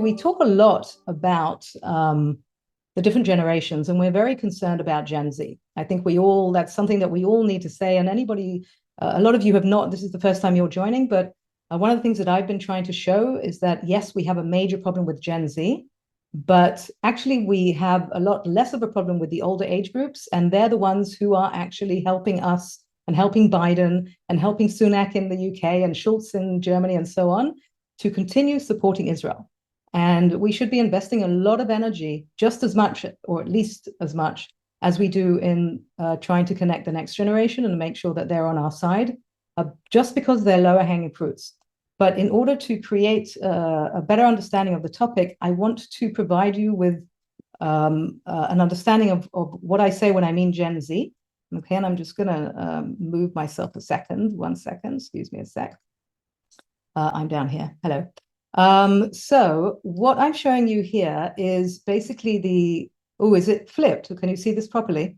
we talk a lot about the different generations, and we're very concerned about Gen Z. I think that's something that we all need to say. And anybody, a lot of you have not, this is the first time you're joining, but one of the things that I've been trying to show is that, yes, we have a major problem with Gen Z, but actually we have a lot less of a problem with the older age groups. And they're the ones who are actually helping us and helping Biden and helping Sunak in the UK and Schultz in Germany and so on to continue supporting Israel. And we should be investing a lot of energy, just as much, or at least as much, as we do in trying to connect the next generation and make sure that they're on our side, just because they're lower hanging fruits. But in order to create a better understanding of the topic, I want to provide you with an understanding of what I say when I mean Gen Z. Okay, and I'm just going to move myself a second. 1 second, excuse me a sec. I'm down here. Hello. So what I'm showing you here is basically is it flipped? Can you see this properly?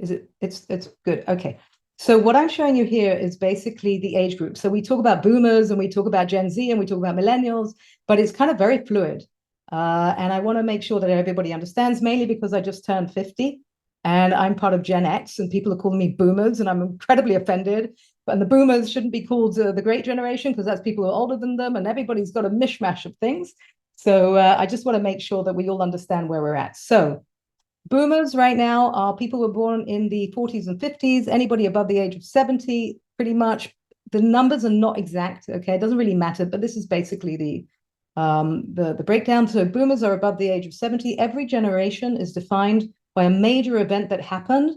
It's good. Okay. So what I'm showing you here is basically the age group. So we talk about boomers and we talk about Gen Z and we talk about millennials, but it's kind of very fluid. And I want to make sure that everybody understands, mainly because I just turned 50 and I'm part of Gen X and people are calling me boomers and I'm incredibly offended. And the boomers shouldn't be called the great generation because that's people who are older than them and everybody's got a mishmash of things. So I just want to make sure that we all understand where we're at. So boomers right now are people who were born in the 40s and 50s, anybody above the age of 70, pretty much. The numbers are not exact, okay? It doesn't really matter, but this is basically the breakdown. So boomers are above the age of 70. Every generation is defined by a major event that happened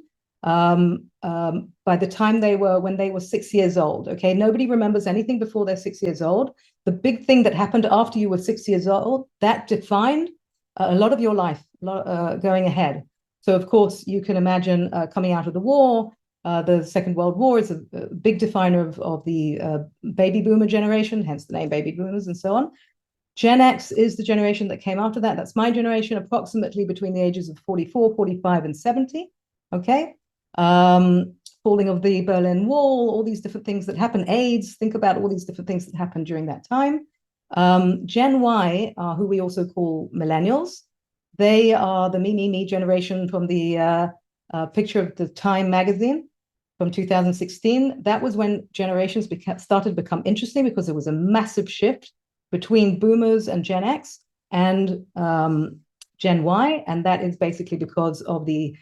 by the time when they were 6 years old, okay? Nobody remembers anything before they're 6 years old. The big thing that happened after you were 6 years old, that defined a lot of your life going ahead. So, of course, you can imagine coming out of the war. The Second World War is a big definer of the baby boomer generation, hence the name baby boomers and so on. Gen X is the generation that came after that. That's my generation, approximately between the ages of 44, 45, and 70. Okay. Falling of the Berlin Wall, all these different things that happen, AIDS, think about all these different things that happened during that time. Gen Y, who we also call millennials, they are the me generation from the picture of the Time magazine from 2016. That was when generations started to become interesting because there was a massive shift between boomers and Gen X and Gen Y. And that is basically because of the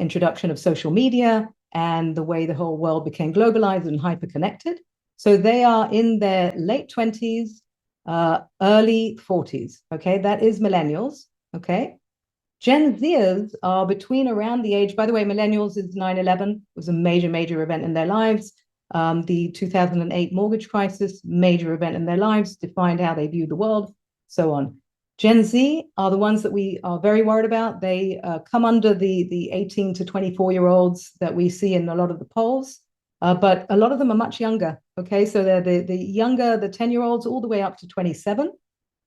introduction of social media and the way the whole world became globalized and hyper-connected. So they are in their late 20s, early 40s, okay? That is millennials, okay? Gen Zers are between around the age, by the way, millennials is 9/11, was a major event in their lives. The 2008 mortgage crisis, major event in their lives, defined how they view the world, so on. Gen Z are the ones that we are very worried about. They come under the 18 to 24-year-olds that we see in a lot of the polls, but a lot of them are much younger, okay? So they're the younger, the 10-year-olds all the way up to 27.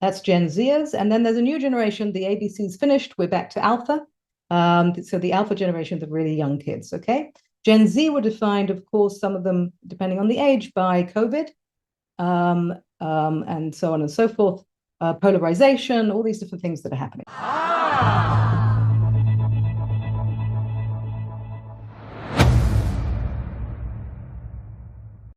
That's Gen Zers. And then there's a new generation, the ABC's finished, we're back to Alpha. So the Alpha generation, the really young kids, okay? Gen Z were defined, of course, some of them, depending on the age, by COVID, and so on and so forth. Polarization, all these different things that are happening.